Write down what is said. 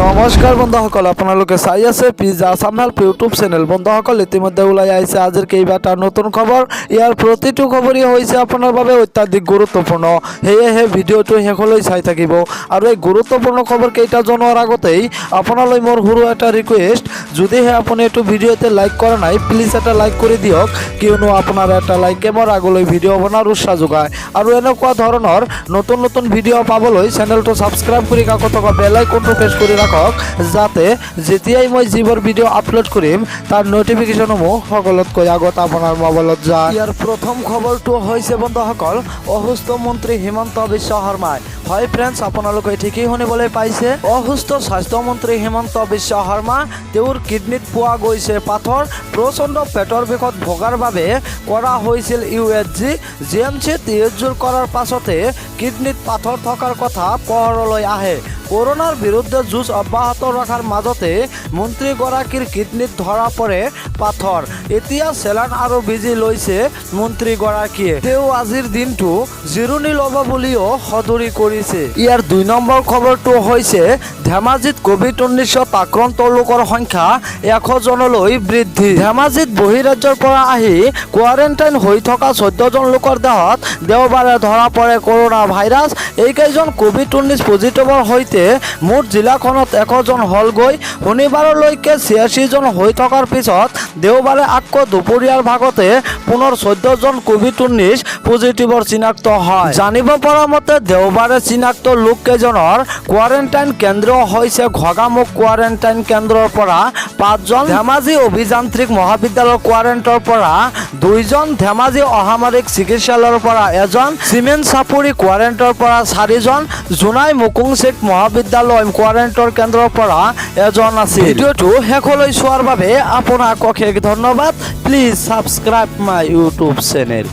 নমস্কাৰ বন্ধুসকল, আপোনালোকে চাই আছে pizza Assam help YouTube channel. বন্ধুসকল, ইতিমধ্যে ওলাই আহিছে আজিৰ কেইবাটা নতুন খবৰ। ইয়াৰ প্ৰতিটো খবৰেই হৈছে আপোনাৰ বাবে অত্যাধিক গুৰুত্বপূৰ্ণ, সেয়েহে ভিডিঅ'টো শেষলৈ চাই থাকিব। আৰু এই গুৰুত্বপূৰ্ণ খবৰকেইটা জনোৱাৰ আগতেই আপোনালৈ মোৰ সৰু এটা ৰিকুৱেষ্ট, যদিহে আপুনি এইটো ভিডিঅ'তে লাইক কৰা নাই প্লিজ এটা লাইক কৰি দিয়ক, কিয়নো আপোনাৰ এটা লাইকে মোৰ আগলৈ ভিডিঅ' বনোৱাৰ উৎসাহ যোগায়। আৰু এনেকুৱা ধৰণৰ নতুন নতুন ভিডিঅ' পাবলৈ চেনেলটো ছাবস্ক্ৰাইব কৰি কাষত থকা বেল আইকনটো প্ৰেছ কৰি ৰাখক, যাতে যেতিয়াই মই যিবোৰ ভিডিঅ' আপলোড কৰিম তাৰ নটিফিকেশ্যনসমূহ সকলোতকৈ আগত আপোনাৰ মোবাইলত যায়। ইয়াৰ প্ৰথম খবৰটো হৈছে বন্ধুসকল, অসুস্থ মন্ত্ৰী হিমন্ত বিশ্ব শৰ্মাই। হয় ফ্ৰেণ্ডছ, আপোনালোকে ঠিকেই শুনিবলৈ পাইছে। অসুস্থ স্বাস্থ্যমন্ত্ৰী হিমন্ত বিশ্ব শৰ্মা, তেওঁৰ কিডনীত পোৱা গৈছে পাথৰ। প্ৰচণ্ড পেটৰ বিষত ভোগাৰ বাবে কৰা হৈছিল USG। GMCত USG কৰাৰ পাছতে কিডনীত পাথৰ থকাৰ কথা পোহৰলৈ আহে। কৰোনাৰ বিৰুদ্ধে যুঁজ অব্যাহত ৰখাৰ মাজতে মন্ত্ৰীগৰাকীৰ কিডনীত ধৰা পৰে পাথৰ। এতিয়া চেলান আৰু বেজী লৈছে মন্ত্ৰীগৰাকীয়ে। তেওঁ আজিৰ দিনটো জিৰণি ল'ব বুলিও সদৰি কৰিছে। ইয়াৰ 2 নম্বৰ খবৰটো হৈছে, ধেমাজিত COVID-19 আক্ৰান্ত লোকৰ সংখ্যা 100 জনলৈ বৃদ্ধি। ধেমাজিত বহিৰাজ্যৰ পৰা আহি কোৱাৰেণ্টাইন হৈ থকা 14 জন লোকৰ দেহত দেওবাৰে ধৰা পৰে কৰোনা ভাইৰাছ। এইকেইজন COVID-19 পজিটিভৰ সৈতে মুঠ জিলাখনত 100 জন হ'লগৈ। শনিবাৰলৈকে 86 জন হৈ থকাৰ পিছত দেওবাৰে আকৌ দুপৰীয়াৰ ভাগতে পুনৰ 14 জন COVID-19 পজিটিভৰ চিনাক্ত হয়। জানিব পৰা মতে দেওবাৰে চিনাক্ত লোককেইজনৰ কোৱাৰেণ্টাইন কেন্দ্ৰ হৈছে ঘগামুখ কোৱাৰেণ্টাইন কেন্দ্ৰৰ পৰা 5 জন, ধেমাজি অভিযান্ত্ৰিক মহাবিদ্যালয়ৰ কোৱাৰেণ্টৰ পৰা 2 জন, ধেমাজি অসামৰিক চিকিৎসালয়ৰ পৰা 1 জন, চিমেণ্ট চাপৰি কোৱাৰেণ্টৰ পৰা 4 জন, জোনাই মুকুংচিক মহাবিদ্যালয় কোৱাৰেণ্টৰ কেন্দ্ৰৰ পৰা 1 জন আছিল। ভিডিঅ'টো শেষলৈ চোৱাৰ বাবে আপোনাক অশেষ ধন্যবাদ। Please subscribe my YouTube channel.